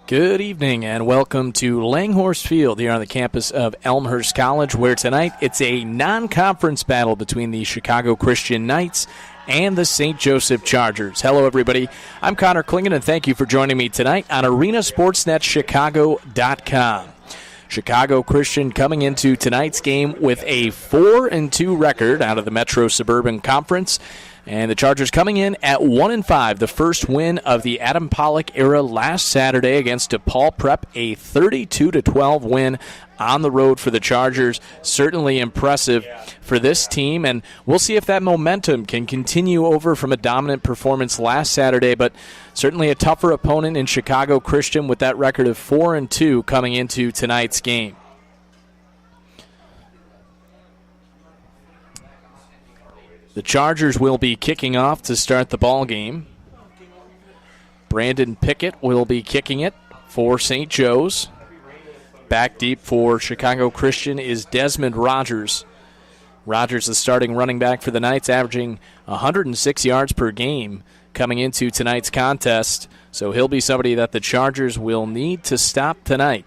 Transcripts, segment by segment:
Good evening and welcome to Langhorse Field here on the campus of Elmhurst College, where tonight it's a non-conference battle between the Chicago Christian Knights and the St. Joseph Chargers. Hello, everybody. I'm Connor Klingen, and thank you for joining me tonight on ArenaSportsNetChicago.com. Chicago Christian coming into tonight's game with a 4-2 record out of the Metro Suburban Conference. And the Chargers coming in at 1-5, the first win of the Adam Pollock era last Saturday against DePaul Prep, a 32-12 win on the road for the Chargers. Certainly impressive for this team, and we'll see if that momentum can continue over from a dominant performance last Saturday, but certainly a tougher opponent in Chicago Christian with that record of 4-2 coming into tonight's game. The Chargers will be kicking off to start the ball game. Brandon Pickett will be kicking it for St. Joe's. Back deep for Chicago Christian is Desmond Rogers. Rogers, the starting running back for the Knights, averaging 106 yards per game coming into tonight's contest. So he'll be somebody that the Chargers will need to stop tonight.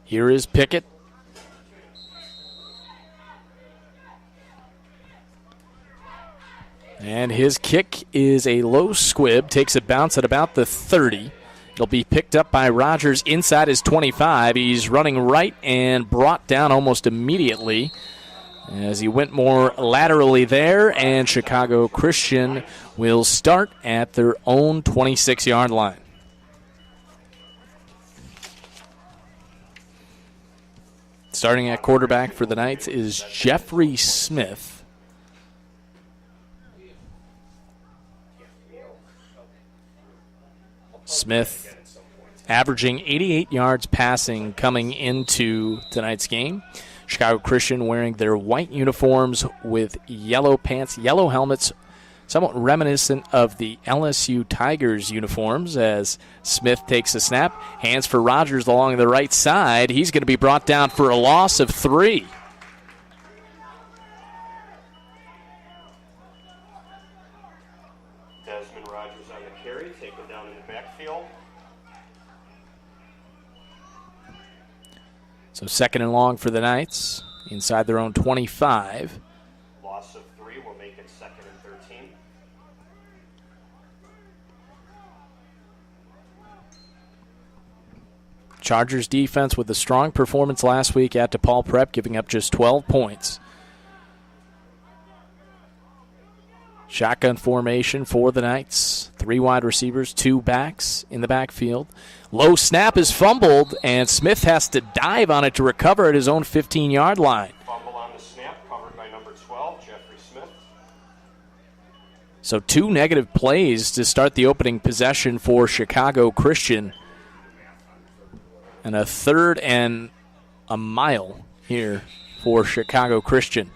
Here is Pickett. And his kick is a low squib, takes a bounce at about the 30. It'll be picked up by Rogers inside his 25. He's running right and brought down almost immediately as he went more laterally there, and Chicago Christian will start at their own 26-yard line. Starting at quarterback for the Knights is Jeffrey Smith. Smith averaging 88 yards passing coming into tonight's game. Chicago Christian wearing their white uniforms with yellow pants, yellow helmets, somewhat reminiscent of the LSU Tigers uniforms as Smith takes a snap. Hands for Rogers along the right side. He's going to be brought down for a loss of 3. Desmond Rogers on the carry, taken down in the backfield. So second and long for the Knights inside their own 25. Loss of 3 will make it 2nd and 13. Chargers defense with a strong performance last week at DePaul Prep, giving up just 12 points. Shotgun formation for the Knights. 3 wide receivers, 2 backs in the backfield. Low snap is fumbled, and Smith has to dive on it to recover at his own 15-yard line. Fumble on the snap, covered by number 12, Jeffrey Smith. So 2 negative plays to start the opening possession for Chicago Christian. And a 3rd and a mile here for Chicago Christian.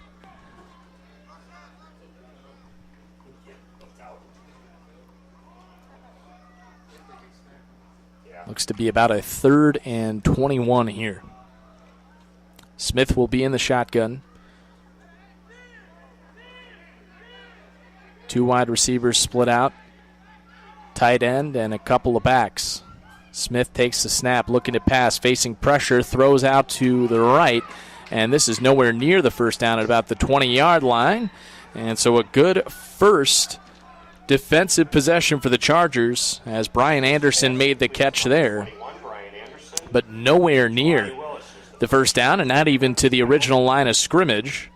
Looks to be about a 3rd and 21 here. Smith will be in the shotgun. 2 wide receivers split out. Tight end and a couple of backs. Smith takes the snap, looking to pass, facing pressure, throws out to the right, and this is nowhere near the first down at about the 20-yard line. And so a good first defensive possession for the Chargers as Brian Anderson made the catch there, but nowhere near the first down and not even to the original line of scrimmage.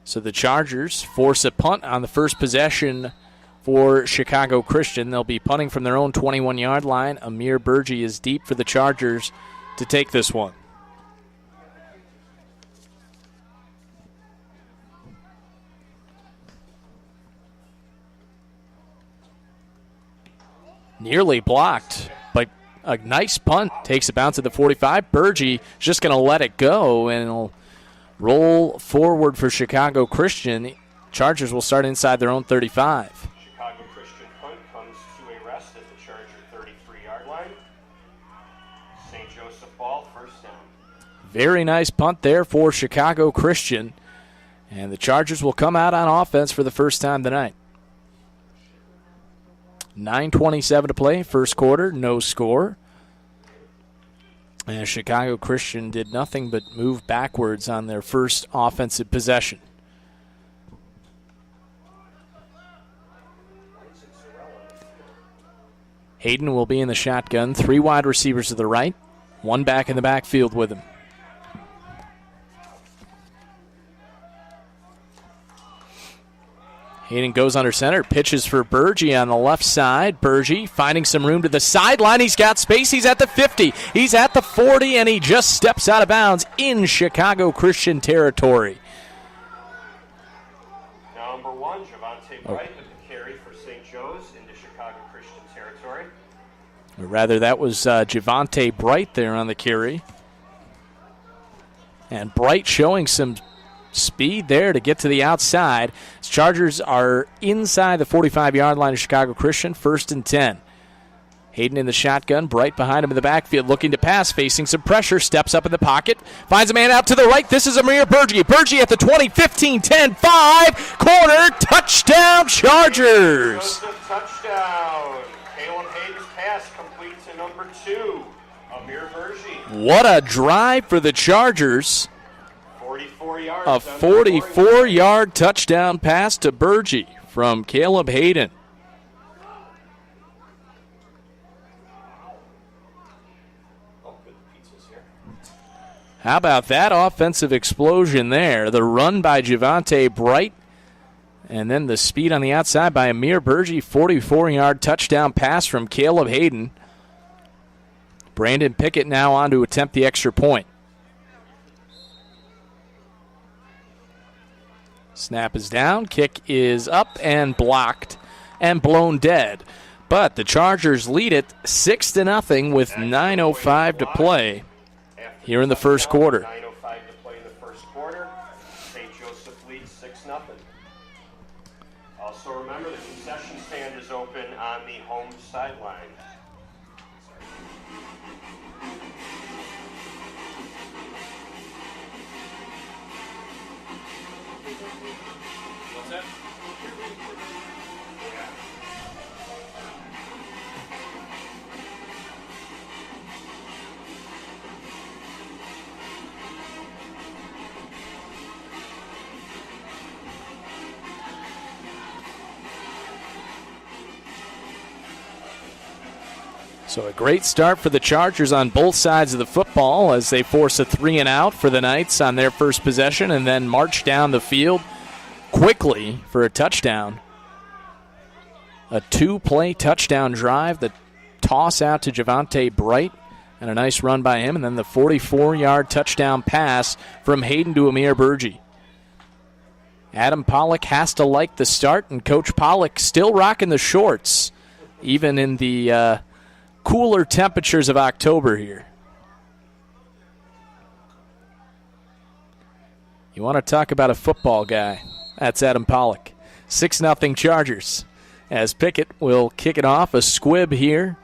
So the Chargers force a punt on the first possession for Chicago Christian. They'll be punting from their own 21-yard line. Amir Burgi is deep for the Chargers to take this one. Nearly blocked, but a nice punt. Takes a bounce at the 45. Burgi just going to let it go, and it'll roll forward for Chicago Christian. Chargers will start inside their own 35. Chicago Christian punt comes to a rest at the Charger 33-yard line. St. Joseph ball, first down. Very nice punt there for Chicago Christian. And the Chargers will come out on offense for the first time tonight. 9:27 to play, first quarter, no score. And Chicago Christian did nothing but move backwards on their first offensive possession. Hayden will be in the shotgun. 3 wide receivers to the right, 1 back in the backfield with him. Hayden goes under center, pitches for Burgee on the left side. Burgee finding some room to the sideline. He's got space. He's at the 50. He's at the 40, and he just steps out of bounds in Chicago Christian territory. Number 1, Javante Bright with the carry for St. Joe's into Chicago Christian territory. Or rather, that was Javante Bright there on the carry. And Bright showing some speed there to get to the outside. Chargers are inside the 45-yard line of Chicago Christian, 1st and 10. Hayden in the shotgun, Bright behind him in the backfield, looking to pass, facing some pressure, steps up in the pocket, finds a man out to the right. This is Amir Burgee. Burgee at the 20, 15, 10, 5, corner, touchdown, Chargers. Touchdown. Caleb Hayden's pass complete to number 2, Amir Burgee. What a drive for the Chargers. 44 yards. A 44-yard touchdown pass to Burgee from Caleb Hayden. How about that offensive explosion there? The run by Javante Bright, and then the speed on the outside by Amir Burgee. 44-yard touchdown pass from Caleb Hayden. Brandon Pickett now on to attempt the extra point. Snap is down, kick is up and blocked and blown dead. But the Chargers lead it 6-0 with 9:05 to play here in the first quarter. 9:05 to play in the first quarter. St. Joseph leads 6-0. Also remember the concession stand is open on the home sideline. What's that? So a great start for the Chargers on both sides of the football as they force a 3-and-out for the Knights on their first possession and then march down the field quickly for a touchdown. A 2-play touchdown drive, the toss out to Javante Bright, and a nice run by him, and then the 44-yard touchdown pass from Hayden to Amir Burgee. Adam Pollock has to like the start, and Coach Pollock still rocking the shorts, even in the cooler temperatures of October here. You want to talk about a football guy? That's Adam Pollock. 6-0 Chargers. As Pickett will kick it off, a squib here.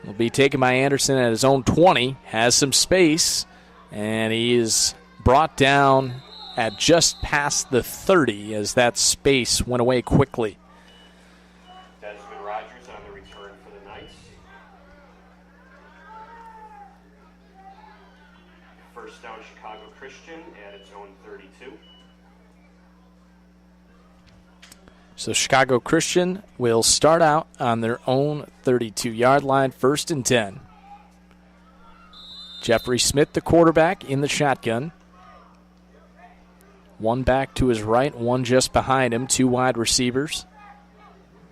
Will be taken by Anderson at his own 20. Has some space, and he is brought down at just past the 30 as that space went away quickly. Desmond Rogers on the return for the Knights. First down, Chicago Christian at its own 32. So Chicago Christian will start out on their own 32-yard line, 1st and 10. Jeffrey Smith, the quarterback, in the shotgun. One back to his right, one just behind him, 2 wide receivers.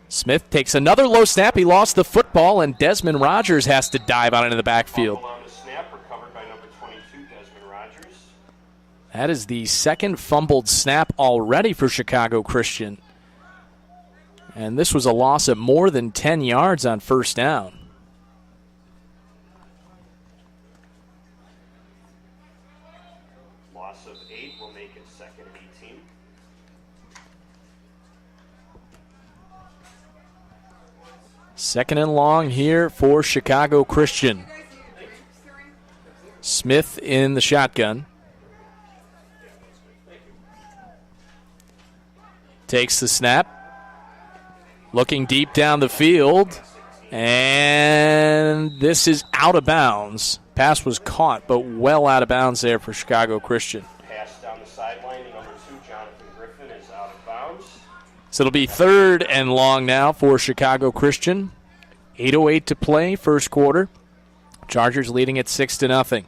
Smith takes another low snap. He lost the football, and Desmond Rogers has to dive out into the backfield. Fumble on the snap, recovered by number 22, Desmond Rogers. That is the second fumbled snap already for Chicago Christian. And this was a loss of more than 10 yards on first down. Loss of 8 will make it 2nd and 18. Second and long here for Chicago Christian. Smith in the shotgun. Takes the snap. Looking deep down the field. And this is out of bounds. Pass was caught, but well out of bounds there for Chicago Christian. Pass down the sideline to number 2, Jonathan Griffin, is out of bounds. So it'll be 3rd and long now for Chicago Christian. 8:08 to play, first quarter. Chargers leading at 6-0.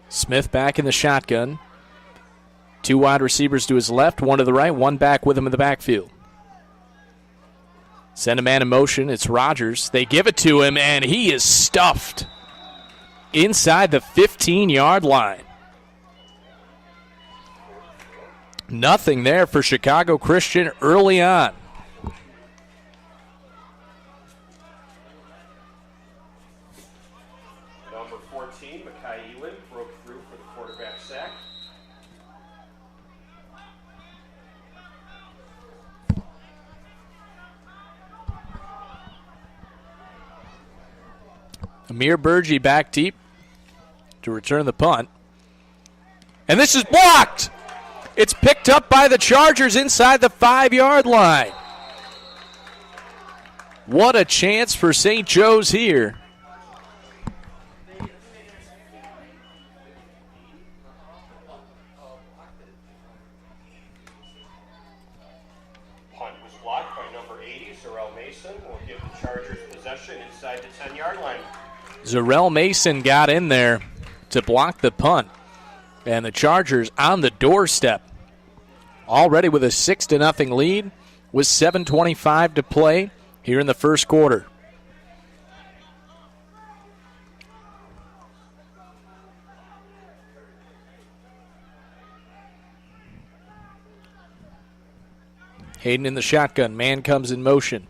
Smith back in the shotgun. 2 wide receivers to his left, 1 to the right, 1 back with him in the backfield. Send a man in motion. It's Rogers. They give it to him, and he is stuffed inside the 15-yard line. Nothing there for Chicago Christian early on. Number 14, Makai Ewan, broke through for the quarterback sack. Amir Burgee back deep to return the punt. And this is blocked. It's picked up by the Chargers inside the 5-yard line. What a chance for St. Joe's here. Punt was blocked by number 80, Zarel Mason. Will give the Chargers possession inside the 10-yard line. Zarel Mason got in there to block the punt. And the Chargers on the doorstep. Already with a 6-0 lead with 7:25 to play here in the first quarter. Hayden in the shotgun. Man comes in motion.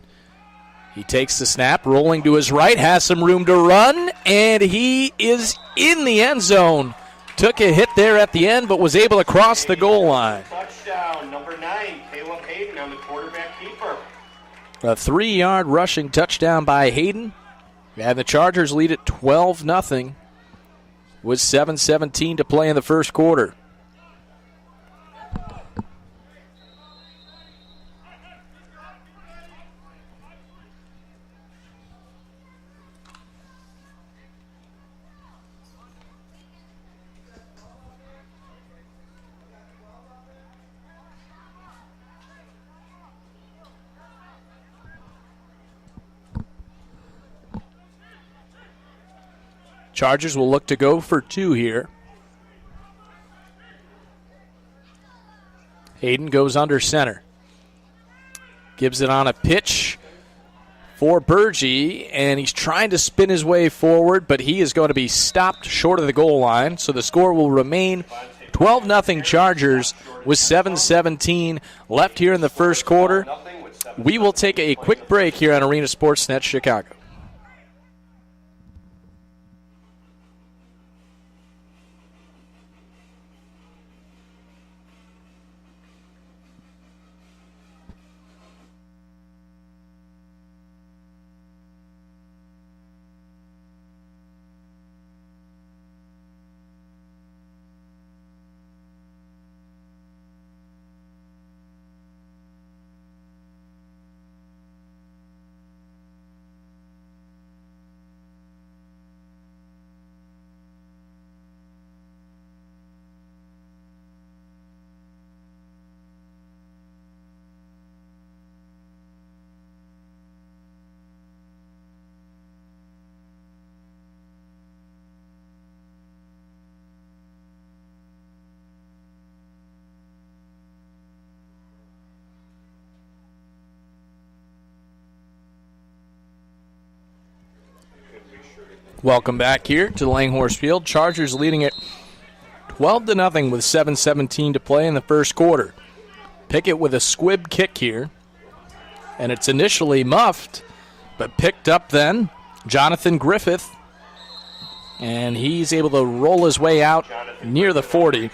He takes the snap, rolling to his right, has some room to run, and he is in the end zone. Took a hit there at the end, but was able to cross the goal line. Touchdown, number 9, Caleb Hayden on the quarterback keeper. A 3-yard rushing touchdown by Hayden. And the Chargers lead at 12-0 with 7:17 to play in the first quarter. Chargers will look to go for 2 here. Hayden goes under center. Gives it on a pitch for Burgee, and he's trying to spin his way forward, but he is going to be stopped short of the goal line, so the score will remain 12-0 Chargers with 7:17 left here in the first quarter. We will take a quick break here on Arena Sportsnet Chicago. Welcome back here to Langhorse Field. Chargers leading it 12-0 with 7:17 to play in the first quarter. Pickett with a squib kick here. And it's initially muffed, but picked up then Jonathan Griffith. And he's able to roll his way out near the 40.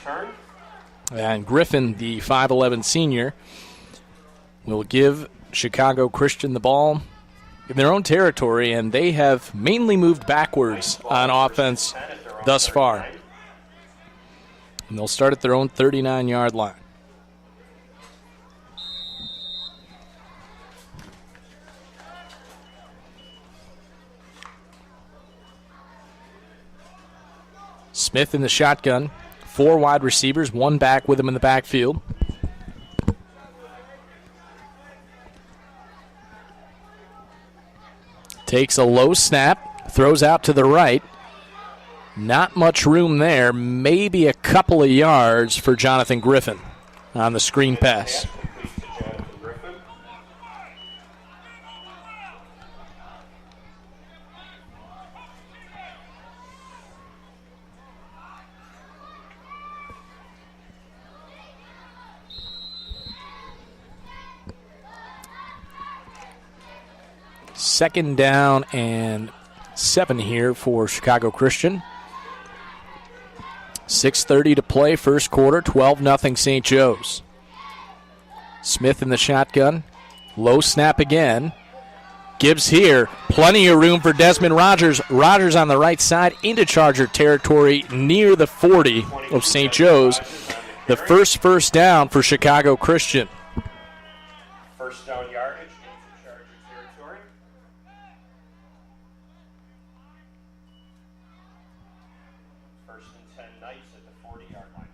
And Griffin, the 5'11 senior, will give Chicago Christian the ball in their own territory, and they have mainly moved backwards on offense thus far. And they'll start at their own 39-yard line. Smith in the shotgun. 4 wide receivers, 1 back with him in the backfield. Takes a low snap, throws out to the right. Not much room there, maybe a couple of yards for Jonathan Griffin on the screen pass. Second down and 7 here for Chicago Christian. 6:30 to play, first quarter, 12-0 St. Joe's. Smith in the shotgun. Low snap again. Gibbs here. Plenty of room for Desmond Rogers. Rogers on the right side into Charger territory near the 40 of St. Joe's. The first down for Chicago Christian. First down yardage into Charger territory. First and 10 Knights at the 40-yard line.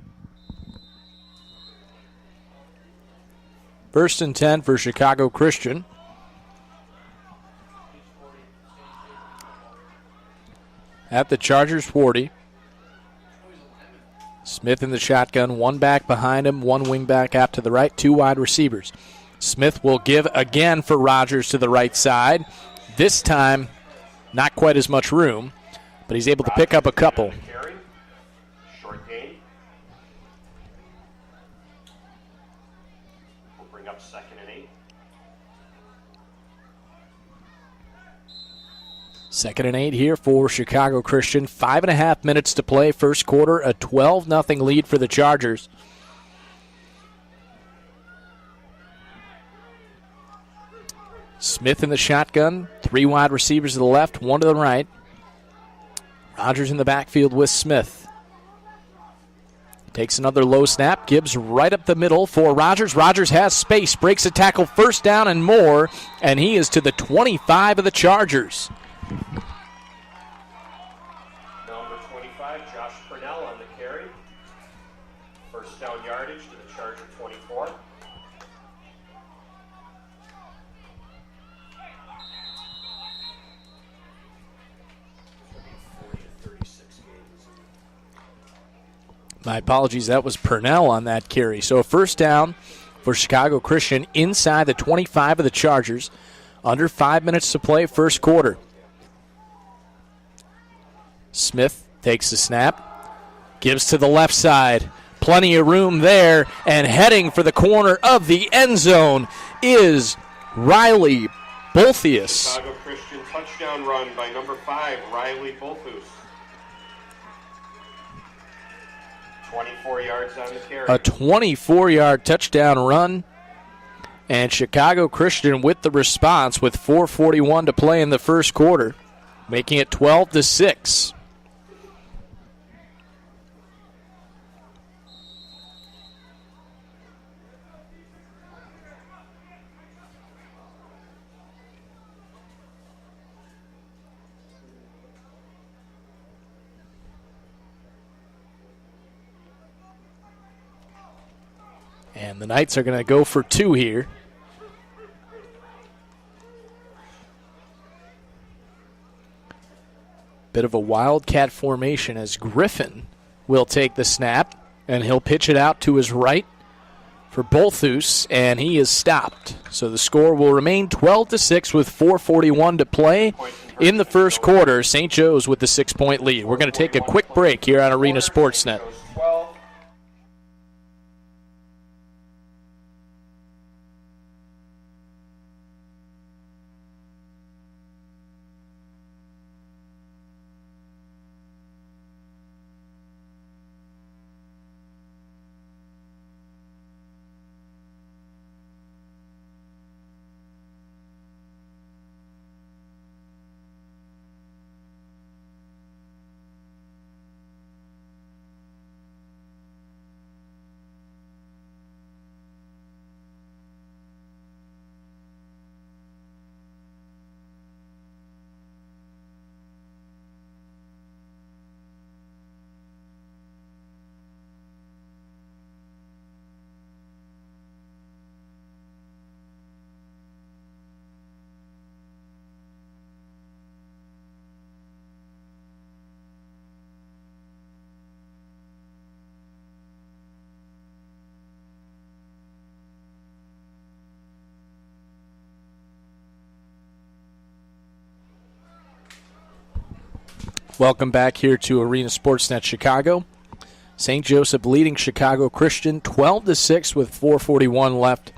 First and 10 for Chicago Christian. At the Chargers 40. Smith in the shotgun, 1 back behind him, 1 wing back out to the right, 2 wide receivers. Smith will give again for Rogers to the right side. This time, not quite as much room, but he's able to pick up a couple. Short gain. We'll bring up 2nd and 8. 2nd and 8 here for Chicago Christian. 5.5 minutes to play, first quarter, a 12-0 lead for the Chargers. Smith in the shotgun, 3 wide receivers to the left, 1 to the right. Rogers in the backfield with Smith. Takes another low snap. Gibbs right up the middle for Rogers. Rogers has space, breaks a tackle, first down and more, and he is to the 25 of the Chargers. Number 25, Josh Purnell on the carry. First down yardage to the Charger 24. My apologies, that was Purnell on that carry. So a first down for Chicago Christian inside the 25 of the Chargers. Under 5 minutes to play, first quarter. Smith takes the snap. Gives to the left side. Plenty of room there. And heading for the corner of the end zone is Riley Bolthius. Chicago Christian touchdown run by number 5, Riley Bolthius. 24 yards on the carry. A 24-yard touchdown run. And Chicago Christian with the response with 4:41 to play in the first quarter, making it 12-6. And the Knights are going to go for 2 here. Bit of a wildcat formation as Griffin will take the snap, and he'll pitch it out to his right for Bolthus, and he is stopped. So the score will remain 12-6 with 4:41 to play in the first quarter. St. Joe's with the 6-point lead. We're going to take a quick break here on Arena Sportsnet. Welcome back here to Arena Sportsnet Chicago. St. Joseph leading Chicago Christian 12-6 with 4:41 left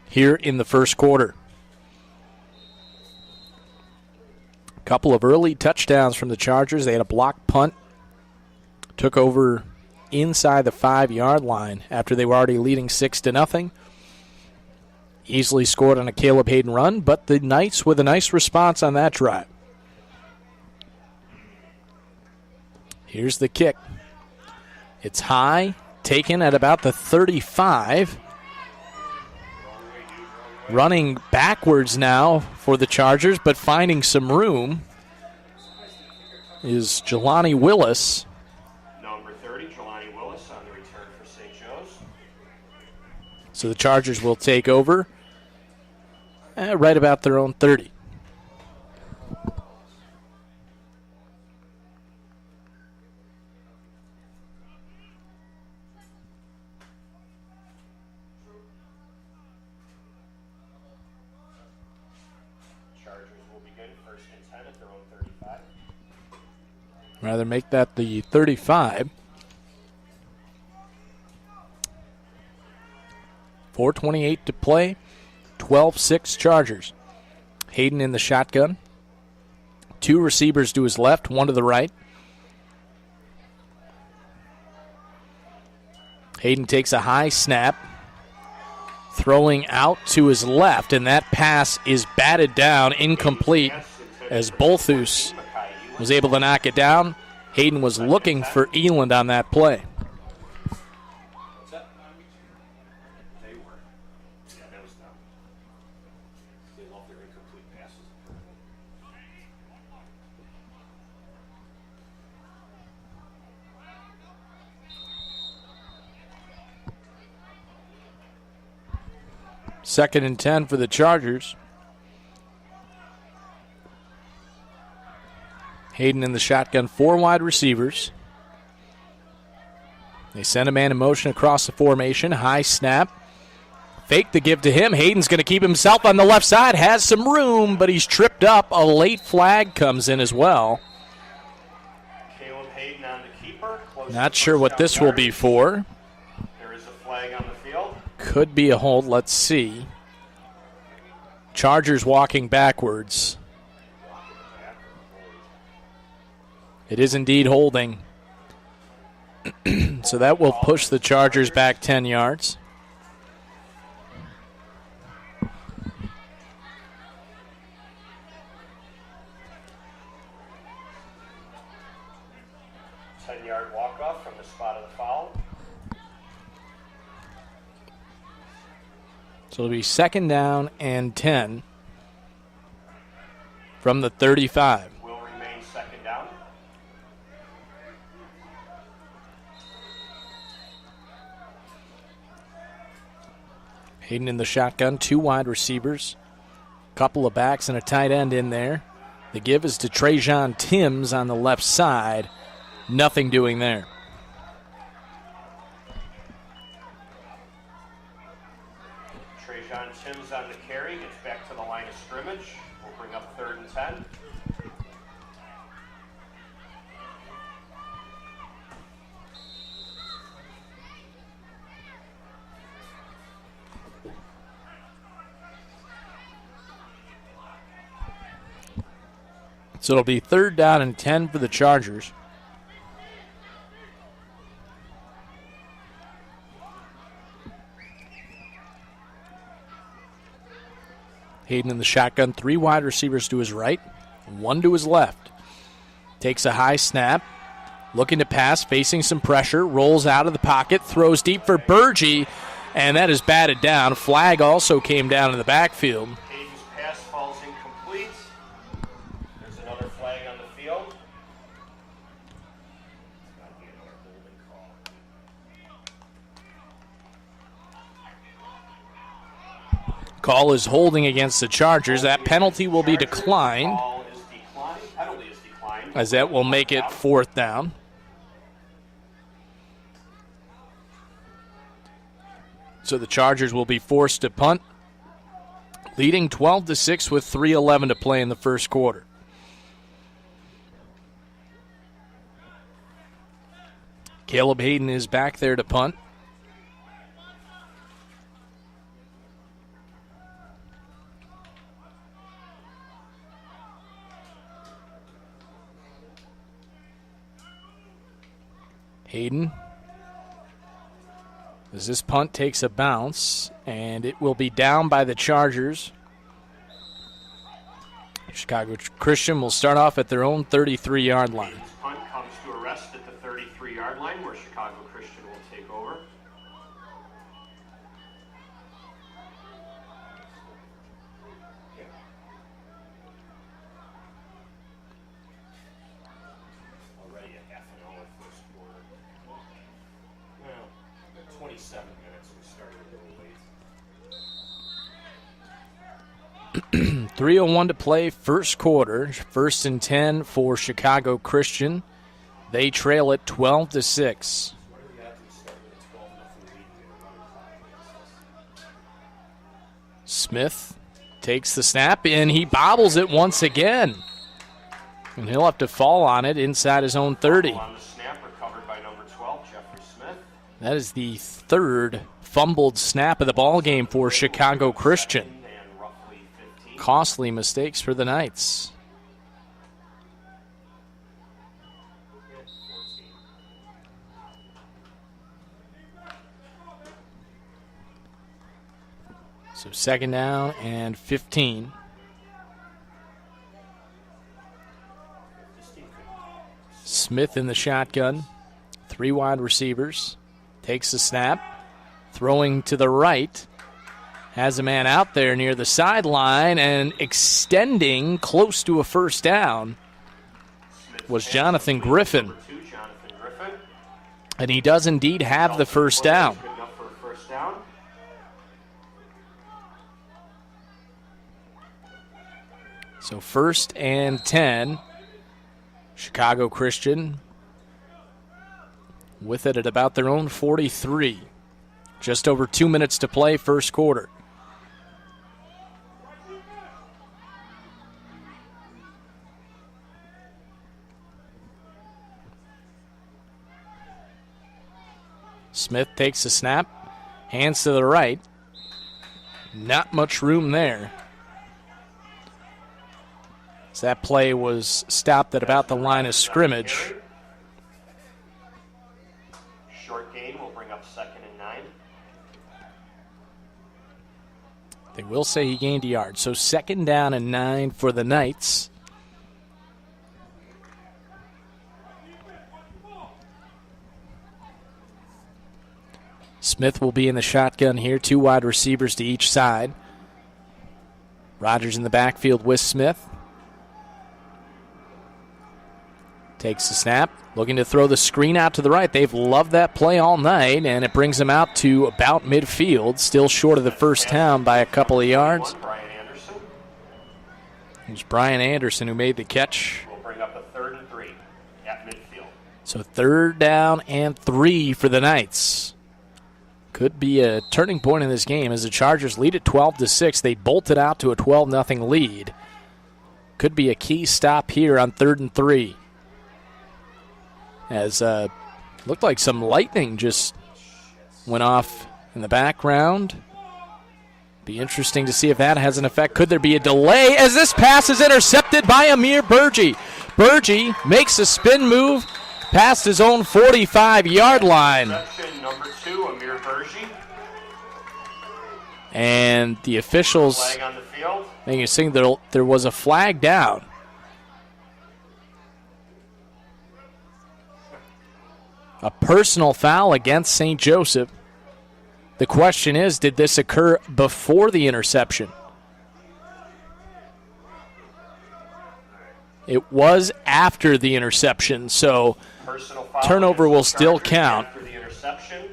here in the first quarter. A couple of early touchdowns from the Chargers. They had a block punt. Took over inside the 5-yard line after they were already leading 6-0. Easily scored on a Caleb Hayden run, but the Knights with a nice response on that drive. Here's the kick. It's high, taken at about the 35. Running backwards now for the Chargers, but finding some room is Jelani Willis. Number 30, Jelani Willis on the return for St. Joe's. So the Chargers will take over right about their own 30. Rather make that the 35. 4:28 to play. 12-6 Chargers. Hayden in the shotgun. Two receivers to his left, one to the right. Hayden takes a high snap. Throwing out to his left, and that pass is batted down, incomplete, as Bolthus was able to knock it down. Hayden was looking for Eland on that play. Second and 10 for the Chargers. Hayden in the shotgun, four wide receivers. They send a man in motion across the formation. High snap. Fake the give to him. Hayden's going to keep himself on the left side. Has some room, but he's tripped up. A late flag comes in as well. Caleb Hayden on the keeper. Not sure what this will be for. There is a flag on the field. Could be a hold. Let's see. Chargers walking backwards. It is indeed holding. So that will push the Chargers back 10 yards. Yard walk-off from the spot of the foul. So it'll be second down and 10 from the 35. Will remain second down. Hayden in the shotgun, two wide receivers, couple of backs and a tight end in there. The give is to Trajan Timms on the left side. Nothing doing there. Trajan Timms on the carry, gets back to the line of scrimmage. We'll bring up third and 10. So it'll be third down and 10 for the Chargers. Hayden in the shotgun, three wide receivers to his right, one to his left. Takes a high snap, looking to pass, facing some pressure, rolls out of the pocket, throws deep for Burgee, and that is batted down. Flag also came down in the backfield. Hayden's pass falls incomplete. There's another flag on the field. Call is holding against the Chargers. That penalty will be declined, Penalty is declined. as that will make it fourth down. So the Chargers will be forced to punt, leading 12-6 with 3:11 to play in the first quarter. Caleb Hayden is back there to punt. Hayden, as this punt takes a bounce, and it will be down by the Chargers. Chicago Christian will start off at their own 33-yard line. Hayden's punt comes to a rest at the 33-yard line, where Chicago Christian will take over. Already a half an hour first quarter. Well, 27 minutes. We started a little late. 3:01 to play, first quarter. 1st and 10 for Chicago Christian. They trail it 12-6. Smith takes the snap, and he bobbles it once again. And he'll have to fall on it inside his own 30. On the snap, recovered by number 12, Jeffrey Smith. That is the third fumbled snap of the ball game for Chicago Christian. And roughly 15. Costly mistakes for the Knights. So 2nd down and 15. Smith in the shotgun. 3 wide receivers. Takes the snap. Throwing to the right. Has a man out there near the sideline, and extending close to a first down was Jonathan Griffin. Number 2, Jonathan Griffin. And he does indeed have the first down. Good enough for a first down. So 1st and 10. Chicago Christian with it at about their own 43. Just over 2 minutes to play, first quarter. Smith takes a snap, hands to the right. Not much room there. So that play was stopped at about the line of scrimmage. Short gain will bring up 2nd and 9. They will say he gained a yard. So 2nd down and 9 for the Knights. Smith will be in the shotgun here. 2 wide receivers to each side. Rogers in the backfield with Smith. Takes the snap, looking to throw the screen out to the right. They've loved that play all night, and it brings them out to about midfield, still short of the first down by a couple of yards. It was Brian Anderson who made the catch. We'll bring up a 3rd and 3 at midfield. So 3rd down and 3 for the Knights. Could be a turning point in this game as the Chargers lead at 12-6. They bolted out to a 12-0 lead. Could be a key stop here on 3rd and 3. As looked like some lightning just went off in the background. Be interesting to see if that has an effect. Could there be a delay as this pass is intercepted by Amir Burgi? Burgi makes a spin move past his own 45-yard line. Number 2, Amir Burgi. And the officials Flag on the field. making a signal there was a flag down. A personal foul against St. Joseph. The question is, did this occur before the interception? It was after the interception, so turnover will still count. After the interception,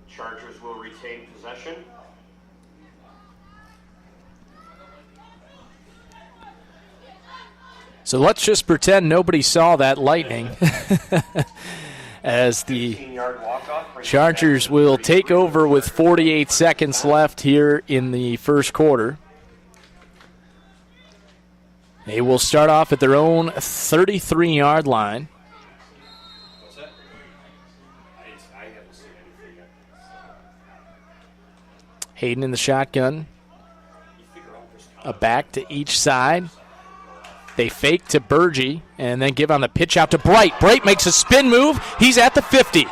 Chargers will retain possession. So let's just pretend nobody saw that lightning as the Chargers will take over with 48 seconds left here in the first quarter. They will start off at their own 33-yard line. Hayden in the shotgun. A back to each side. They fake to Burgee and then give on the pitch out to Bright. Bright makes a spin move. He's at the 50.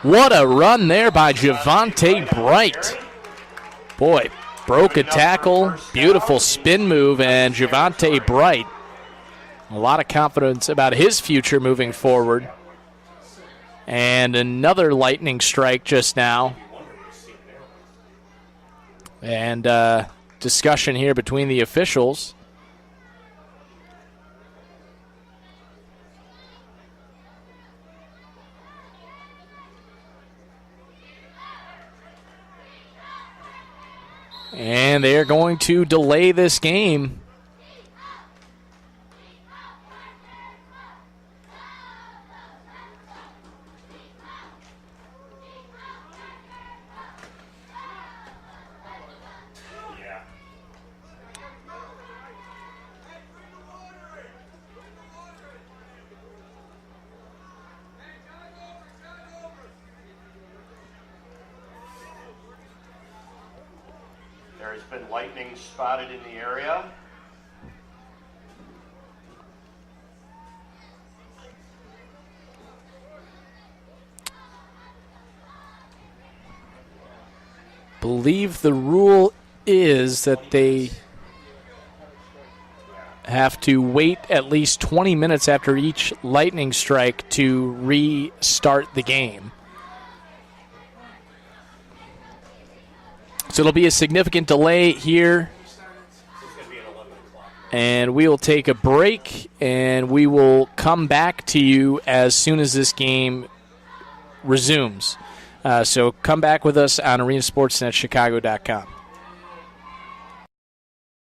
What a run there by Javante Bright. Boy, broke a tackle. Beautiful spin move, and Javante Bright. A lot of confidence about his future moving forward. And another lightning strike just now. And discussion here between the officials. And they're going to delay this game. There has been lightning spotted in the area. Believe the rule is that they have to wait at least 20 minutes after each lightning strike to restart the game. So it'll be a significant delay here. And we will take a break, and we will come back to you as soon as this game resumes. So come back with us on arenasportsnetchicago.com.